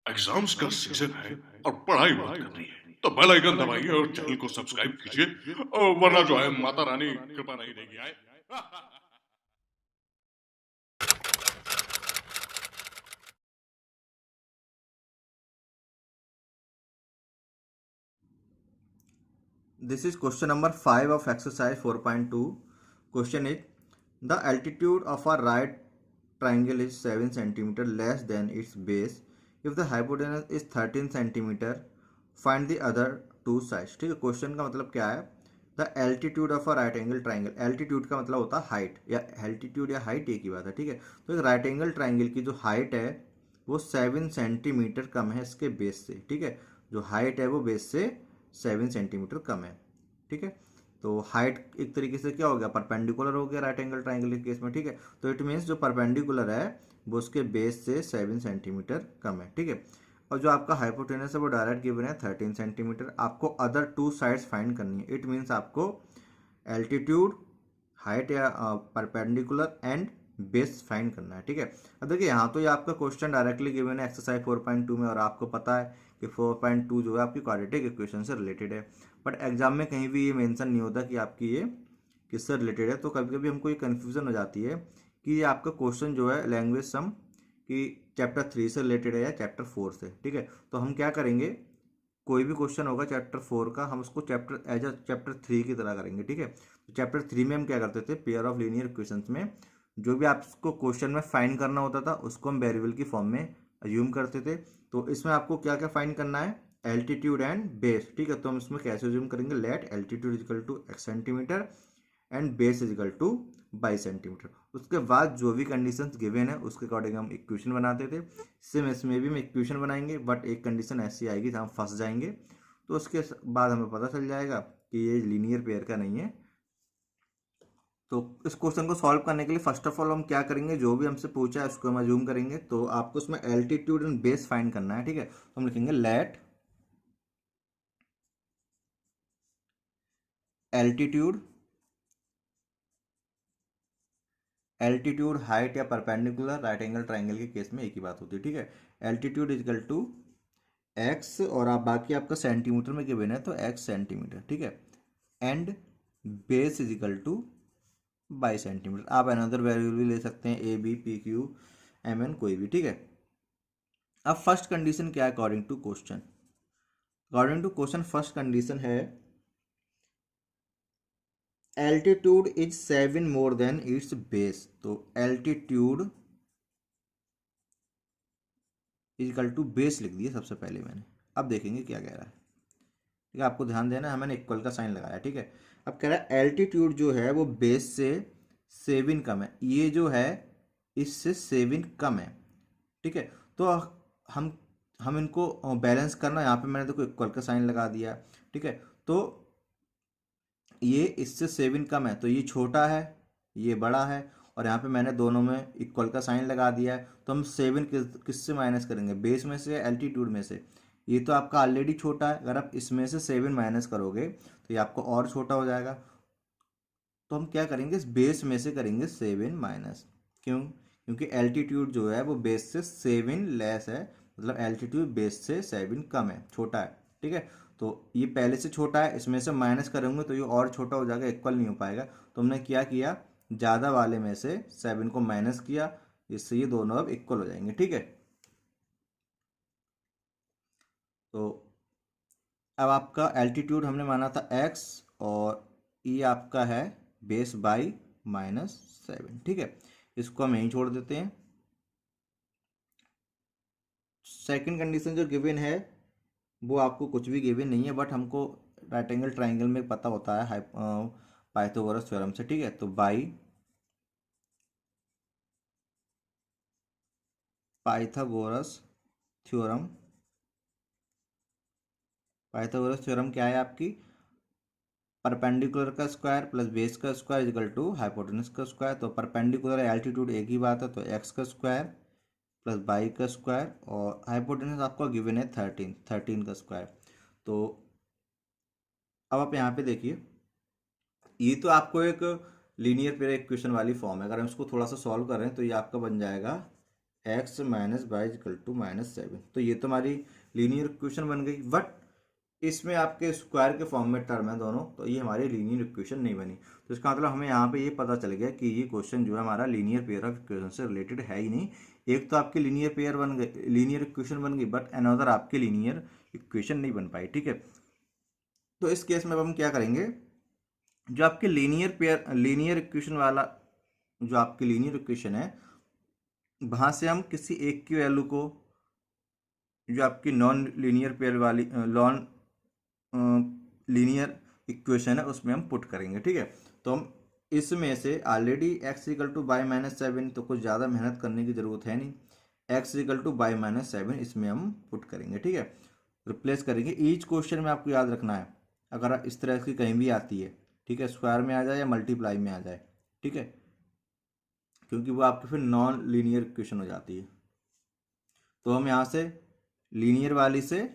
Exams का season है और पढ़ाई बहुत करनी है तो बेल आइकन दबाइए और चैनल को सब्सक्राइब कीजिए वरना जो है माता रानी कृपा नहीं देगी आए। This is question number 5 of exercise 4.2. Question is, the altitude of a right triangle is 7 centimeter less than its base. If the hypotenuse is 13 centimeter, find the other two sides. ठीक है, क्वेश्चन का मतलब क्या है? The altitude of a right angle triangle. Altitude का मतलब होता है हाइट, या एल्टीट्यूड या हाइट एक ही बात है। ठीक है, तो एक राइट एंगल ट्राइंगल की जो हाइट है वो 7 सेंटीमीटर कम है इसके बेस से। ठीक है, जो हाइट है वो बेस से 7 सेंटीमीटर कम है। ठीक है, तो हाइट एक तरीके से क्या हो गया, परपेंडिकुलर हो गया राइट एंगल ट्राइंगल के केस में। ठीक है, तो इट मीन्स जो परपेंडिकुलर है वो उसके बेस से 7 सेंटीमीटर कम है। ठीक है, और जो आपका हाइपोटेनस है वो डायरेक्ट गिवन है 13 सेंटीमीटर। आपको अदर टू साइड्स फाइंड करनी है। इट मीन्स आपको एल्टीट्यूड, हाइट या परपेंडिकुलर एंड बेस फाइंड करना है। ठीक है, अब देखिए यहाँ तो ये आपका क्वेश्चन डायरेक्टली गिवन है एक्सरसाइज 4.2 में, और आपको पता है कि 4.2 जो है आपकी क्वाड्रेटिक इक्वेशन से रिलेटेड है। बट एग्जाम में कहीं भी ये मेंशन नहीं होता कि आपकी ये किससे रिलेटेड है। तो कभी कभी हमको ये कन्फ्यूजन हो जाती है कि ये आपका क्वेश्चन जो है लैंग्वेज सम कि चैप्टर 3 से रिलेटेड है या चैप्टर 4 से। ठीक है, तो हम क्या करेंगे, कोई भी क्वेश्चन होगा चैप्टर 4 का, हम उसको चैप्टर एज अ चैप्टर 3 की तरह करेंगे। ठीक है, तो चैप्टर 3 में हम क्या करते थे, पेयर ऑफ लीनियर इक्वेशंस में जो भी आपको क्वेश्चन में फाइंड करना होता था उसको हम वेरिएबल की फॉर्म में अज्यूम करते थे। तो इसमें आपको क्या क्या फाइंड करना है, एल्टीट्यूड एंड बेस। ठीक है, तो हम इसमें कैसे अज्यूम करेंगे, let altitude is equal to x centimetre and base is equal to 22 centimetre. उसके बाद जो भी कंडीशंस गिवन है उसके अकॉर्डिंग हम इक्वेशन बनाते थे। सेम इसमें भी हम इक्वेशन बनाएंगे, बट एक कंडीशन ऐसी आएगी जहाँ हम फंस जाएंगे, तो उसके बाद हमें पता चल जाएगा कि ये लीनियर पेयर का नहीं है। तो इस क्वेश्चन को सॉल्व करने के लिए फर्स्ट ऑफ ऑल हम क्या करेंगे, जो भी हमसे पूछा है उसको हम अज्यूम करेंगे। तो आपको उसमें एल्टीट्यूड एंड बेस फाइंड करना है। ठीक है, तो हम लिखेंगे लेट एल्टीट्यूड, एल्टीट्यूड हाइट या परपेंडिकुलर राइट एंगल ट्राइंगल के केस में एक ही बात होती है। ठीक है, एल्टीट्यूड इजकल टू एक्स, और आप बाकी आपका सेंटीमीटर में गिवन है तो एक्स सेंटीमीटर। ठीक है, and base is equal to 22 centimetre. आप अनदर वैल्यू भी ले सकते हैं, A B P Q M N कोई भी। ठीक है, अब फर्स्ट कंडीशन क्या है according to question, according to question first condition है altitude is 7 more than its base. तो एल्टीट्यूड इजिकल टू बेस लिख दिया सबसे पहले मैंने। अब देखेंगे क्या कह रहा है। ठीक है, आपको ध्यान देना है, मैंने इक्वल का साइन लगाया। ठीक है, अब कह रहा है एल्टीट्यूड जो है वो बेस से 7 कम है, ये जो है इससे 7 कम है। ठीक है, तो हम हम इनको बैलेंस करना, यहाँ पे मैंने देखो इक्वल का साइन लगा दिया। ठीक है, तो ये इससे 7 कम है तो ये छोटा है, ये बड़ा है, और यहाँ पे मैंने दोनों में इक्वल का साइन लगा दिया है। तो हम 7 किससे माइनस करेंगे, बेस में से या एल्टीट्यूड में से। ये तो आपका ऑलरेडी छोटा है, अगर आप इसमें से 7 माइनस करोगे तो ये आपको और छोटा हो जाएगा। तो हम क्या करेंगे, इस बेस में से करेंगे 7 माइनस। क्यों, क्योंकि एल्टीट्यूड जो है वो बेस से 7 लेस है, मतलब एल्टीट्यूड बेस से 7 कम है, छोटा है। ठीक है, तो ये पहले से छोटा है, इसमें से माइनस करेंगे तो ये और छोटा हो जाएगा, इक्वल नहीं हो पाएगा। तो हमने क्या किया, ज़्यादा वाले में से 7 को माइनस किया, इससे ये दोनों अब इक्वल हो जाएंगे। ठीक है, तो अब आपका एल्टीट्यूड हमने माना था x, और ये आपका है बेस बाई -7। ठीक है, इसको हम यहीं छोड़ देते हैं। सेकंड कंडीशन जो गिवन है वो आपको कुछ भी गिवन नहीं है, बट हमको राइट एंगल ट्राइंगल में पता होता है पाइथागोरस थ्योरम से। ठीक है, तो by Pythagoras theorem, Pythagoras theorem क्या है आपकी, परपेंडिकुलर का स्क्वायर प्लस बेस का स्क्वायर इक्वल टू हाइपोटेनस का स्क्वायर। तो परपेंडिकुलर एल्टीट्यूड एक ही बात है, तो एक्स का स्क्वायर प्लस बाई का स्क्वायर, और हाइपोटेनस आपका गिवन है 13 का स्क्वायर। तो अब आप यहाँ पे देखिए, ये तो आपको एक लीनियर पेयर इक्वेशन वाली फॉर्म है। अगर हम इसको थोड़ा सा सॉल्व करें तो ये आपका बन जाएगा x minus y equal to -7। तो ये तो हमारी लीनियर इक्वेशन बन गई, बट इसमें आपके स्क्वायर के फॉर्म में टर्म है दोनों, तो ये हमारी लीनियर इक्वेशन नहीं बनी। तो इसका मतलब हमें यहाँ पे ये पता चल गया कि ये क्वेश्चन जो है हमारा लीनियर पेयर ऑफ इक्वेशन से रिलेटेड है ही नहीं। एक तो आपकी लीनियर पेयर बन गई, लीनियर इक्वेशन बन गई, बट अनदर आपकी लीनियर इक्वेशन नहीं बन पाई। ठीक है, तो इस केस में अब हम क्या करेंगे, जो आपके लीनियर इक्वेशन वाला, जो आपकी लीनियर इक्वेशन है, वहाँ से हम किसी एक की वैल्यू को, जो आपकी नॉन लीनियर पेयर वाली नॉन लीनियर इक्वेशन है, उसमें हम पुट करेंगे। ठीक है, तो हम इसमें से already x equal two by -7, तो कुछ ज़्यादा मेहनत करने की ज़रूरत है नहीं, x इक्वल टू बाई -7 इसमें हम पुट करेंगे। ठीक है, रिप्लेस करेंगे। ईच क्वेश्चन में आपको याद रखना है, अगर इस तरह की कहीं भी आती है, ठीक है, स्क्वायर में आ जाए या मल्टीप्लाई में आ जाए, ठीक है, क्योंकि वो आपकी फिर नॉन लीनियर इक्वेशन हो जाती है। तो हम यहाँ से लीनियर वाली से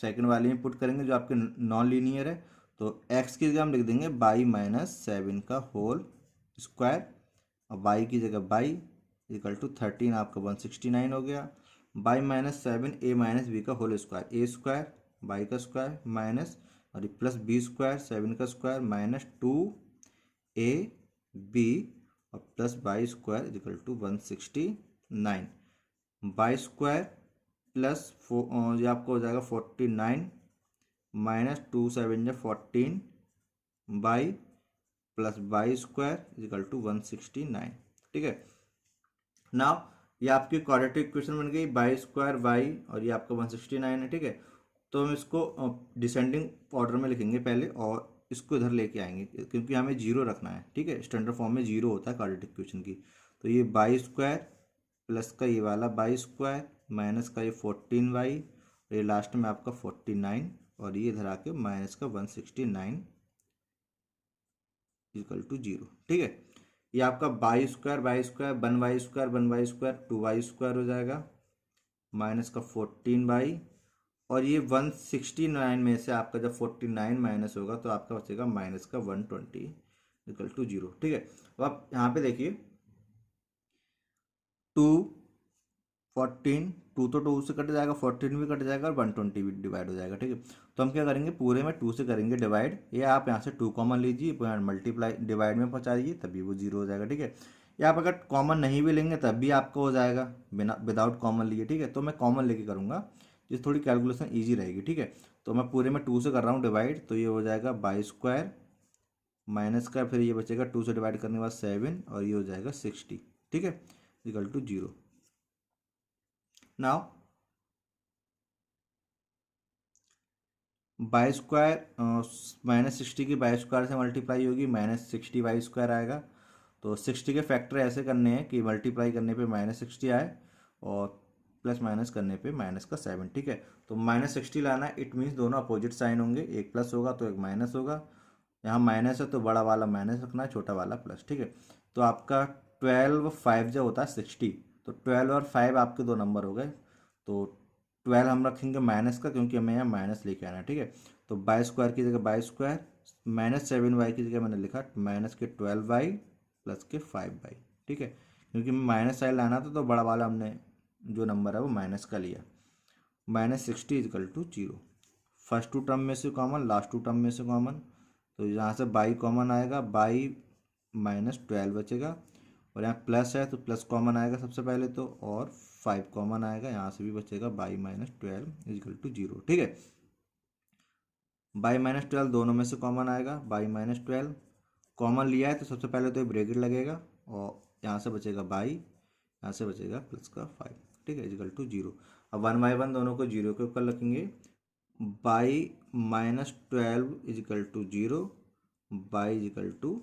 सेकंड वाली में पुट करेंगे जो आपके नॉन लीनियर है। तो x की जगह हम लिख देंगे बाई -7 का होल स्क्वायर, और y की जगह बाई इक्वल टू 13 आपका 169 हो गया। बाई -7 a माइनस बी का whole square, a square y का स्क्वायर माइनस और प्लस बी स्क्वायर 7 का स्क्वायर माइनस 2ab और plus y square equal to 169। Y square plus ये आपको हो जाएगा 49 माइनस 2 7 या 14 y plus y square equal to 169। ठीक है, नाउ ये आपकी क्वाड्रेटिक इक्वेशन बन गई, बाई स्क्वायर वाई और ये आपका 169 है। ठीक है, तो हम इसको डिसेंडिंग ऑर्डर में लिखेंगे पहले, और इसको इधर लेके आएंगे क्योंकि हमें जीरो रखना है। ठीक है, स्टैंडर्ड फॉर्म में जीरो होता है क्वाड्रेटिक इक्वेशन की। तो ये बाई स्क्वायर प्लस का ये वाला बाई स्क्वायर माइनस का ये 14y और ये लास्ट में आपका 49 और ये इधर आके माइनस का 169 इक्वल टू 0। ठीक है, ये आपका by square 1y square 1y square 2y square हो जाएगा माइनस का 14y, और ये 169 में से आपका जब 49 माइनस होगा तो आपका बचेगा माइनस का 120 इक्वल टू 0। ठीक है, अब आप यहाँ पे देखिए 2 14 2 तो 2 से कट जाएगा, 14 भी कट जाएगा और 120 भी डिवाइड हो जाएगा। ठीक है, तो हम क्या करेंगे, पूरे में 2 से करेंगे डिवाइड, या आप यहाँ से 2 कॉमन लीजिए, मल्टीप्लाई डिवाइड में पहुँचा दीजिए, तभी वो 0 हो जाएगा। ठीक है, या आप अगर कॉमन नहीं भी लेंगे तब भी आपका हो जाएगा बिना विदाउट कॉमन लिए। ठीक है, तो मैं कॉमन लेके करूँगा जिससे थोड़ी कैलकुलेशन ईजी रहेगी। ठीक है, तो मैं पूरे में 2 से कर रहा हूँ डिवाइड, तो ये हो जाएगा बाई स्क्वायर माइनस का, फिर ये बचेगा 2 से डिवाइड करने के बाद 7 और ये हो जाएगा 60। ठीक है, equal to 0। Now y square -60 की बाई स्क्वायर से मल्टीप्लाई होगी, -60 बाई स्क्वायर आएगा। तो 60 के फैक्टर ऐसे करने हैं कि मल्टीप्लाई करने पे -60 आए और प्लस माइनस करने पे माइनस का 7। ठीक है, तो -60 लाना है, इट मीन्स दोनों अपोजिट साइन होंगे, एक प्लस होगा तो एक माइनस होगा। यहाँ माइनस है तो बड़ा वाला माइनस रखना है, छोटा वाला प्लस। ठीक है, तो आपका 12 5 जो होता है 60, तो 12 और 5 आपके दो नंबर हो गए। तो 12 हम रखेंगे माइनस का क्योंकि हमें यहाँ माइनस लेके आना है। ठीक है, तो बाई स्क्वायर की जगह बाई स्क्वायर -7y की जगह मैंने लिखा माइनस के 12y प्लस के 5y। ठीक है, क्योंकि माइनस साइड लाना था तो बड़ा वाला हमने जो नंबर है वो माइनस का लिया। -60 equal to 0। First two term में से कॉमन, लास्ट टू टर्म में से कॉमन, तो यहाँ से बाई कॉमन आएगा, बाई -12 बचेगा, और यहाँ प्लस है तो प्लस कॉमन आएगा सबसे पहले तो, और 5 कॉमन आएगा, यहाँ से भी बचेगा बाई -12 इक्वल टू 0। ठीक है, बाई -12 दोनों में से कॉमन आएगा, बाई -12 कॉमन लिया है तो सबसे पहले तो ये ब्रैकेट लगेगा, और यहाँ से बचेगा बाई, यहाँ से बचेगा प्लस का 5। ठीक है, इक्वल टू 0। अब 1 बाई 1 दोनों को 0 के ऊपर रखेंगे, y -12 equal to 0, y equal to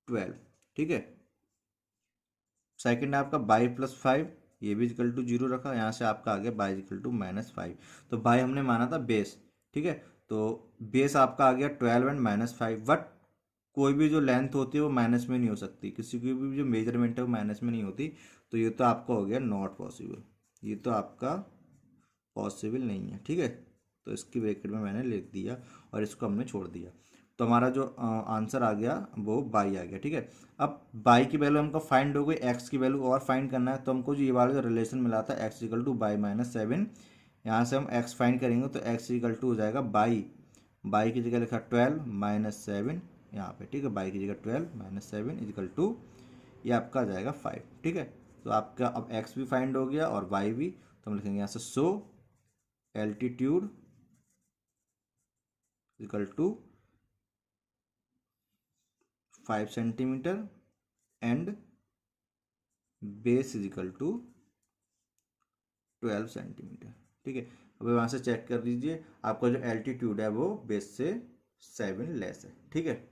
12। ठीक है, सेकंड है आपका बाई +5, ये भी इक्वल टू 0 रखा, यहाँ से आपका आ गया बाई इक्वल टू -5। तो बाई हमने माना था बेस। ठीक है, तो बेस आपका आ गया 12 एंड -5, बट कोई भी जो लेंथ होती है वो माइनस में नहीं हो सकती, किसी की भी जो मेजरमेंट है वो माइनस में नहीं होती। तो ये तो आपका हो गया नॉट पॉसिबल, ये तो आपका पॉसिबल नहीं है। ठीक है, तो इसकी ब्रैकेट में मैंने लिख दिया और इसको हमने छोड़ दिया। तो हमारा जो आंसर आ गया वो बाई आ गया। ठीक है, अब बाई की वैल्यू हमको फाइंड हो गई, एक्स की वैल्यू और फाइंड करना है। तो हमको जो ये वाला जो रिलेशन मिला था x equal two by minus 7, यहाँ से हम एक्स फाइंड करेंगे तो एक्स इक्वल टू हो जाएगा बाई, बाई की जगह लिखा 12 माइनस 7 यहाँ पे। ठीक है, बाई की जगह 12 माइनस 7 इजिकल टू ये आपका आ जाएगा 5। ठीक है, तो आपका अब एक्स भी फाइंड हो गया और वाई भी। तो हम लिखेंगे यहाँ से so altitude equal to 5 centimetre and base is equal to 12 centimetre. ठीक है, अब वहाँ से चेक कर लीजिए आपका जो एल्टीट्यूड है वो बेस से 7 लेस है। ठीक है।